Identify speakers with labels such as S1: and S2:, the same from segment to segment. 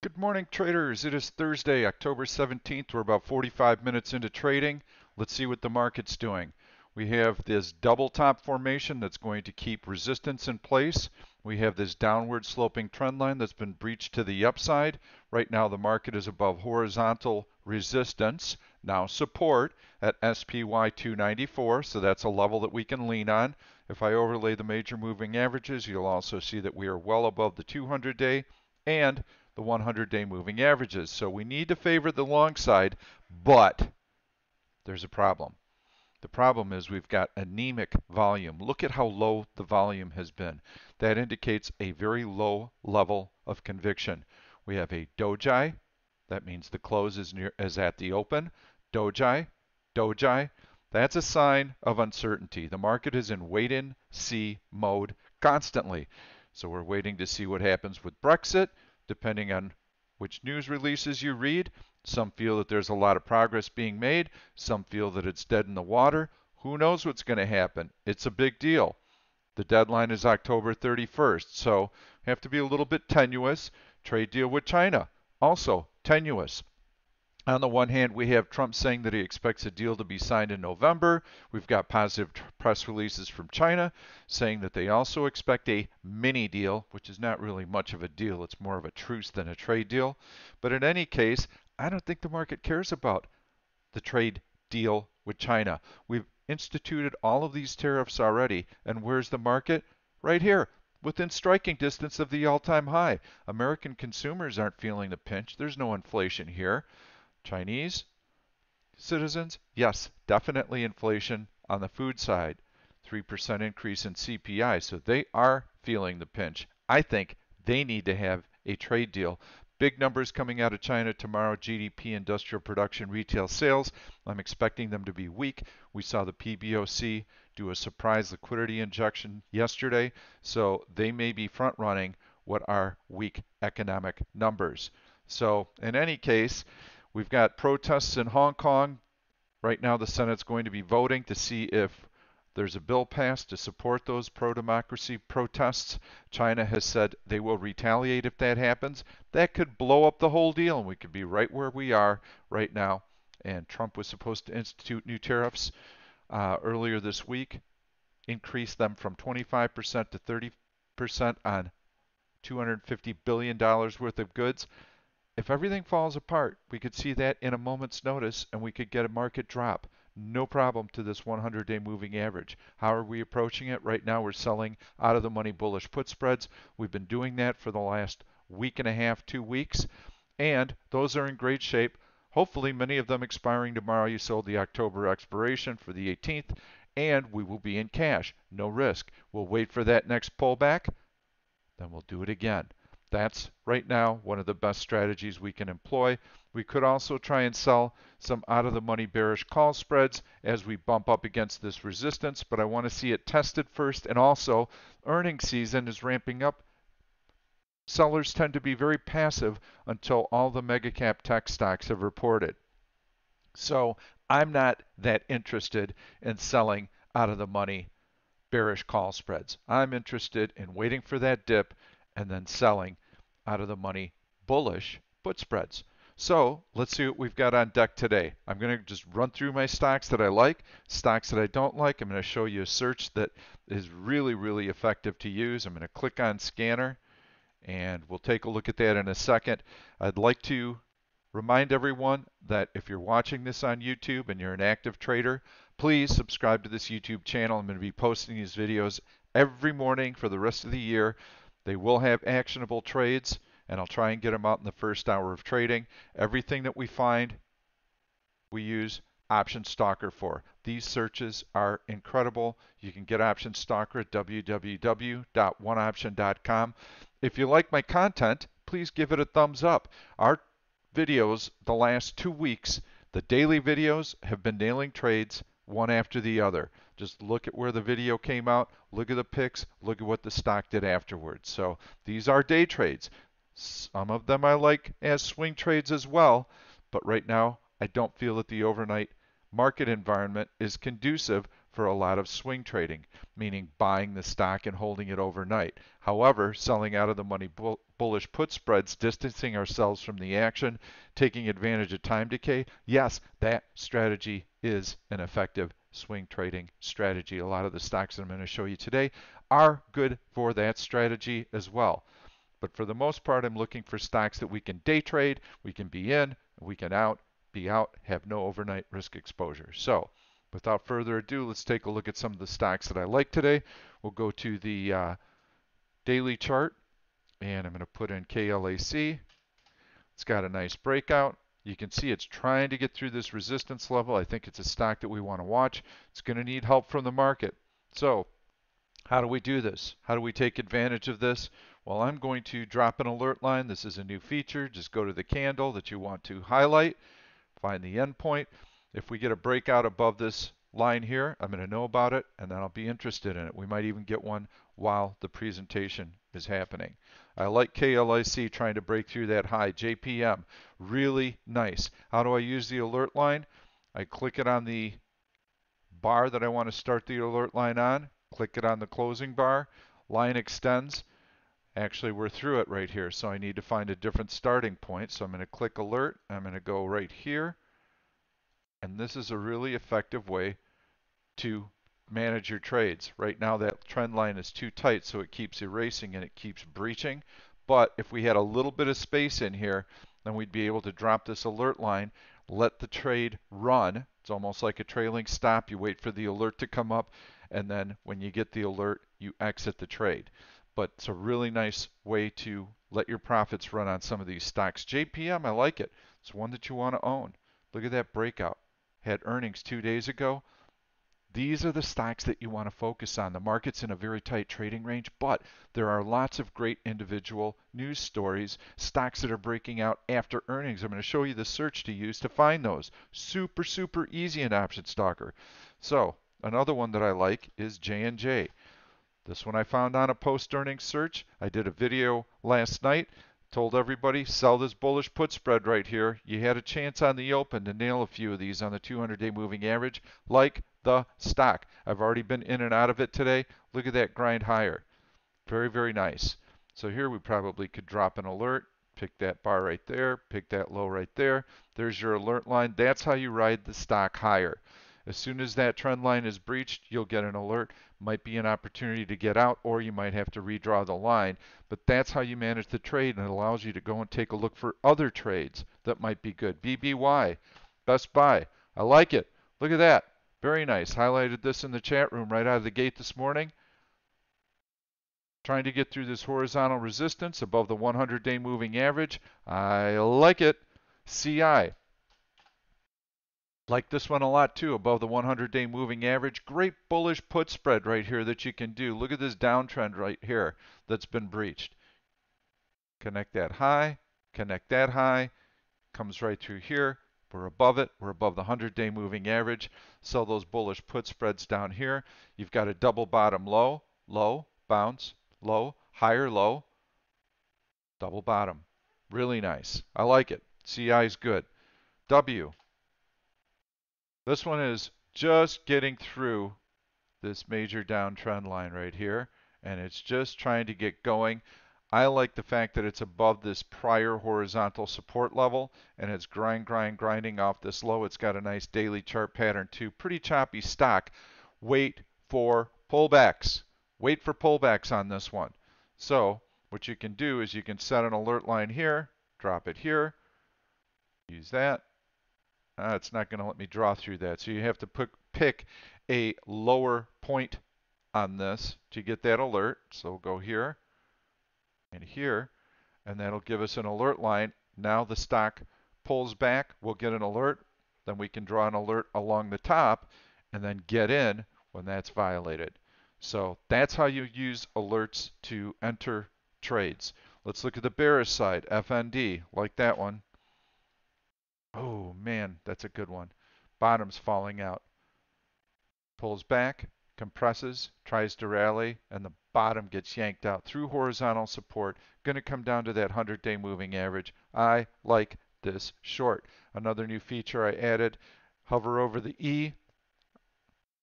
S1: Good morning, traders. It is Thursday, October 17th. We're about 45 minutes into trading. Let's see what the market's doing. We have this double top formation that's going to keep resistance in place. We have this downward sloping trend line that's been breached to the upside. Right now, the market is above horizontal resistance, now support at SPY 294, so that's a level that we can lean on. If I overlay the major moving averages, you'll also see that we are well above the 200-day and the 100-day moving averages. So we need to favor the long side, but there's a problem. The problem is we've got anemic volume. Look at how low the volume has been. That indicates a very low level of conviction. We have a doji. That means the close is at the open. Doji, doji. That's a sign of uncertainty. The market is in wait and see mode constantly. So we're waiting to see what happens with Brexit, depending on which news releases you read. Some feel that there's a lot of progress being made. Some feel that it's dead in the water. Who knows what's going to happen? It's a big deal. The deadline is October 31st, so have to be a little bit tenuous. Trade deal with China, also tenuous. On the one hand, we have Trump saying that he expects a deal to be signed in November. We've got positive press releases from China saying that they also expect a mini deal, which is not really much of a deal. It's more of a truce than a trade deal. But in any case, I don't think the market cares about the trade deal with China. We've instituted all of these tariffs already, and where's the market? Right here, within striking distance of the all-time high. American consumers aren't feeling the pinch. There's no inflation here. Chinese citizens, yes, definitely inflation on the food side. 3% increase in CPI, so they are feeling the pinch. I think they need to have a trade deal. Big numbers coming out of China tomorrow, GDP, industrial production, retail sales. I'm expecting them to be weak. We saw the PBOC do a surprise liquidity injection yesterday, so they may be front running what are weak economic numbers. So in any case, we've got protests in Hong Kong. Right now, the Senate's going to be voting to see if there's a bill passed to support those pro-democracy protests. China has said they will retaliate if that happens. That could blow up the whole deal, and we could be right where we are right now. And Trump was supposed to institute new tariffs earlier this week, increase them from 25% to 30% on $250 billion worth of goods. If everything falls apart, we could see that in a moment's notice and we could get a market drop. No problem to this 100-day moving average. How are we approaching it? Right now we're selling out of the money bullish put spreads. We've been doing that for the last week and a half, 2 weeks, and those are in great shape. Hopefully many of them expiring tomorrow. You sold the October expiration for the 18th, and we will be in cash. No risk. We'll wait for that next pullback, then we'll do it again. That's right now one of the best strategies we can employ. We could also try and sell some out of the money bearish call spreads as we bump up against this resistance, but I want to see it tested first. And also, earnings season is ramping up. Sellers tend to be very passive until all the mega cap tech stocks have reported. So I'm not that interested in selling out of the money bearish call spreads. I'm interested in waiting for that dip and then selling out of the money bullish put spreads. So let's see what we've got on deck today. I'm going to just run through my stocks that I like, stocks that I don't like. I'm going to show you a search that is really, really effective to use. I'm going to click on scanner and we'll take a look at that in a second. I'd like to remind everyone that if you're watching this on YouTube and you're an active trader, please subscribe to this YouTube channel. I'm going to be posting these videos every morning for the rest of the year. They will have actionable trades, and I'll try and get them out in the first hour of trading. Everything that we find, we use Option Stalker for. These searches are incredible. You can get Option Stalker at www.oneoption.com. If you like my content, please give it a thumbs up. Our videos the last 2 weeks, the daily videos, have been nailing trades one after the other. Just look at where the video came out, look at the picks, look at what the stock did afterwards. So these are day trades. Some of them I like as swing trades as well, but right now I don't feel that the overnight market environment is conducive for a lot of swing trading, meaning buying the stock and holding it overnight. However, selling out of the money bullish put spreads, distancing ourselves from the action, taking advantage of time decay, yes, that strategy is an effective swing trading strategy. A lot of the stocks that I'm going to show you today are good for that strategy as well. But for the most part, I'm looking for stocks that we can day trade, we can be in, we can be out, have no overnight risk exposure. So without further ado, let's take a look at some of the stocks that I like today. We'll go to the daily chart, and I'm going to put in KLAC. It's got a nice breakout. You can see it's trying to get through this resistance level. I think it's a stock that we want to watch. It's going to need help from the market. So how do we do this? How do we take advantage of this? Well, I'm going to drop an alert line. This is a new feature. Just go to the candle that you want to highlight, find the endpoint. If we get a breakout above this line here, I'm going to know about it, and then I'll be interested in it. We might even get one while the presentation is happening. I like KLIC trying to break through that high. JPM, really nice. How do I use the alert line? I click it on the bar that I want to start the alert line on. Click it on the closing bar. Line extends. Actually, we're through it right here, so I need to find a different starting point. So I'm going to click alert. I'm going to go right here. And this is a really effective way to manage your trades. Right now that trend line is too tight, so it keeps erasing and it keeps breaching. But if we had a little bit of space in here, then we'd be able to drop this alert line, let the trade run. It's almost like a trailing stop. You wait for the alert to come up, and then when you get the alert, you exit the trade. But it's a really nice way to let your profits run on some of these stocks. JPM, I like it. It's one that you want to own. Look at that breakout. Had earnings 2 days ago. These are the stocks that you want to focus on. The market's in a very tight trading range, but there are lots of great individual news stories, stocks that are breaking out after earnings. I'm going to show you the search to use to find those. Super, super easy in Option Stalker. So another one that I like is J&J. This one I found on a post-earnings search. I did a video last night. Told everybody, sell this bullish put spread right here. You had a chance on the open to nail a few of these on the 200-day moving average, like the stock. I've already been in and out of it today. Look at that grind higher. Very, very nice. So here we probably could drop an alert, pick that bar right there, pick that low right there. There's your alert line. That's how you ride the stock higher. As soon as that trend line is breached, you'll get an alert. Might be an opportunity to get out, or you might have to redraw the line. But that's how you manage the trade, and it allows you to go and take a look for other trades that might be good. BBY, Best Buy. I like it. Look at that. Very nice. Highlighted this in the chat room right out of the gate this morning. Trying to get through this horizontal resistance above the 100-day moving average. I like it. CI. Like this one a lot too, above the 100-day moving average. Great bullish put spread right here that you can do. Look at this downtrend right here that's been breached. Connect that high, comes right through here. We're above it. We're above the 100-day moving average. Sell those bullish put spreads down here. You've got a double bottom low, low, bounce, low, higher low, double bottom. Really nice. I like it. CI is good. W. This one is just getting through this major downtrend line right here, and it's just trying to get going. I like the fact that it's above this prior horizontal support level, and it's grinding off this low. It's got a nice daily chart pattern too. Pretty choppy stock. Wait for pullbacks. Wait for pullbacks on this one. So what you can do is you can set an alert line here, drop it here, use that. It's not going to let me draw through that. So you have to pick a lower point on this to get that alert. So we'll go here and here, and that'll give us an alert line. Now the stock pulls back, we'll get an alert. Then we can draw an alert along the top and then get in when that's violated. So that's how you use alerts to enter trades. Let's look at the bearish side, FND, like that one. Oh man, that's a good one. Bottom's falling out. Pulls back, compresses, tries to rally, and the bottom gets yanked out through horizontal support. Going to come down to that 100-day moving average. I like this short. Another new feature I added, hover over the E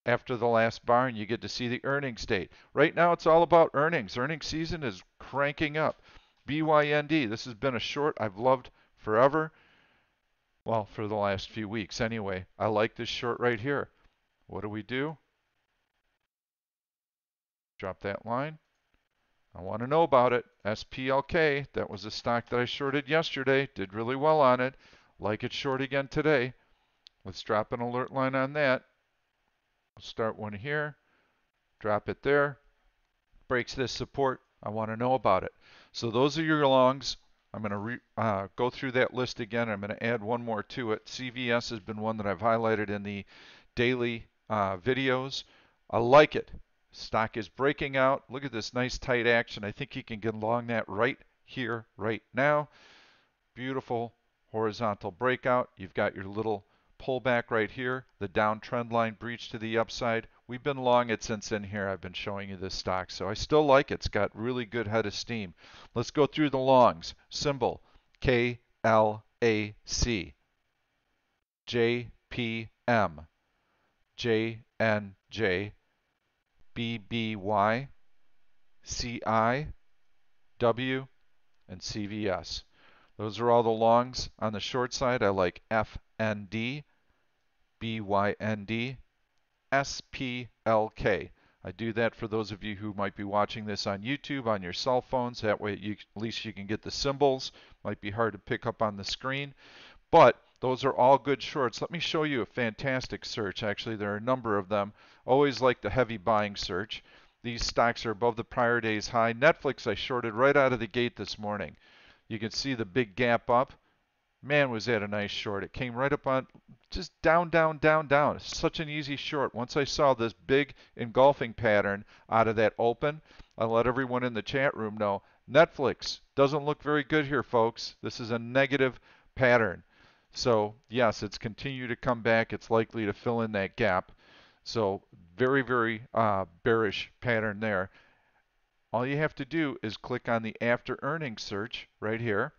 S1: after the last bar and you get to see the earnings date. Right now it's all about earnings. Earnings season is cranking up. BYND, this has been a short I've loved forever. Well, for the last few weeks anyway. I like this short right here. What do? Drop that line. I want to know about it. SPLK, that was a stock that I shorted yesterday. Did really well on it. Like it short again today. Let's drop an alert line on that. We'll start one here. Drop it there. Breaks this support. I want to know about it. So those are your longs. I'm going to go through that list again. I'm going to add one more to it. CVS has been one that I've highlighted in the daily videos. I like it. Stock is breaking out. Look at this nice tight action. I think you can get along that right here, right now. Beautiful horizontal breakout. You've got your little pullback right here. The downtrend line breach to the upside. We've been long it since in here. I've been showing you this stock. So I still like it. It's got really good head of steam. Let's go through the longs. Symbol KLAC. JPM. JNJ. BBY, CI, W, and CVS. Those are all the longs. On the short side, I like FND, BYND, SPLK. I do that for those of you who might be watching this on YouTube on your cell phones. That way, at least you can get the symbols. Might be hard to pick up on the screen. But those are all good shorts. Let me show you a fantastic search. Actually, there are a number of them. Always like the heavy buying search. These stocks are above the prior day's high. Netflix I shorted right out of the gate this morning. You can see the big gap up. Man, was that a nice short. It came right up on, just down, down, down, down. Such an easy short. Once I saw this big engulfing pattern out of that open, I let everyone in the chat room know, Netflix doesn't look very good here, folks. This is a negative pattern. So yes, it's continued to come back. It's likely to fill in that gap. So very, very bearish pattern there. All you have to do is click on the after earnings search right here,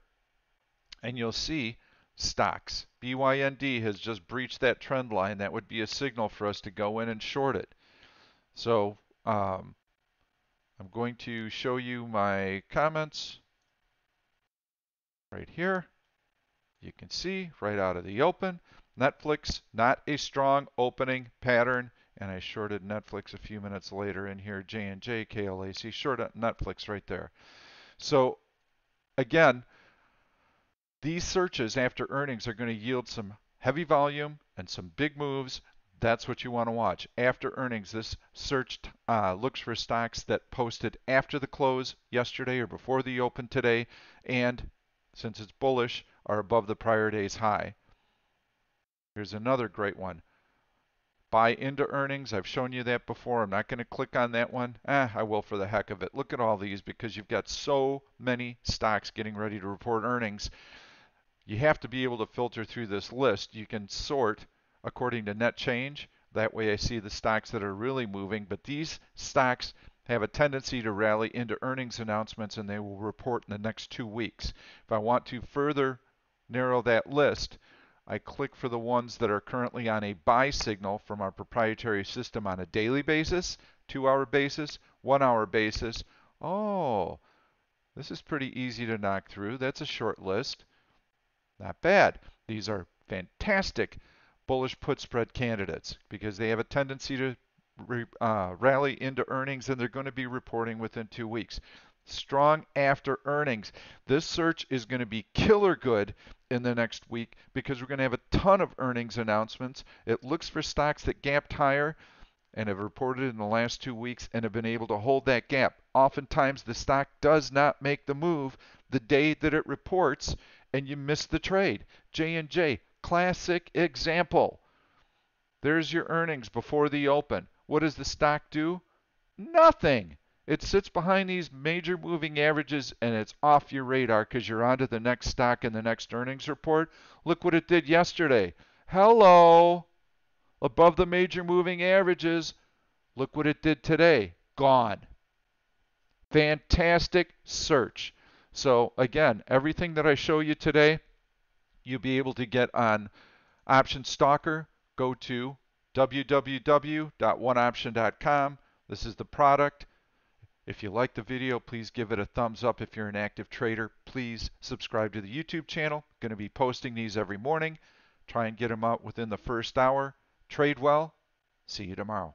S1: and you'll see stocks. BYND has just breached that trend line. That would be a signal for us to go in and short it. So I'm going to show you my comments right here. You can see right out of the open, Netflix, not a strong opening pattern. And I shorted Netflix a few minutes later in here, J&J, KLAC, shorted Netflix right there. So again, these searches after earnings are going to yield some heavy volume and some big moves. That's what you want to watch. After earnings, this search looks for stocks that posted after the close yesterday or before the open today, and since it's bullish, are above the prior day's high. Here's another great one. Buy into earnings. I've shown you that before. I'm not going to click on that one. I will for the heck of it. Look at all these because you've got so many stocks getting ready to report earnings. You have to be able to filter through this list. You can sort according to net change. That way I see the stocks that are really moving. But these stocks have a tendency to rally into earnings announcements, and they will report in the next 2 weeks. If I want to further narrow that list, I click for the ones that are currently on a buy signal from our proprietary system on a daily basis, 2-hour basis, 1-hour basis. Oh, this is pretty easy to knock through. That's a short list. Not bad. These are fantastic bullish put spread candidates because they have a tendency to rally into earnings, and they're going to be reporting within 2 weeks. Strong after earnings. This search is going to be killer good in the next week because we're going to have a ton of earnings announcements. It looks for stocks that gapped higher and have reported in the last 2 weeks and have been able to hold that gap. Oftentimes the stock does not make the move the day that it reports, and you miss the trade. J&J, classic example. There's your earnings before the open. What does the stock do? Nothing. It sits behind these major moving averages, and it's off your radar because you're on to the next stock in the next earnings report. Look what it did yesterday. Hello. Above the major moving averages. Look what it did today. Gone. Fantastic search. So again, everything that I show you today, you'll be able to get on Option Stalker. Go to www.oneoption.com. This is the product. If you like the video, please give it a thumbs up. If you're an active trader, please subscribe to the YouTube channel. Going to be posting these every morning. Try and get them out within the first hour. Trade well. See you tomorrow.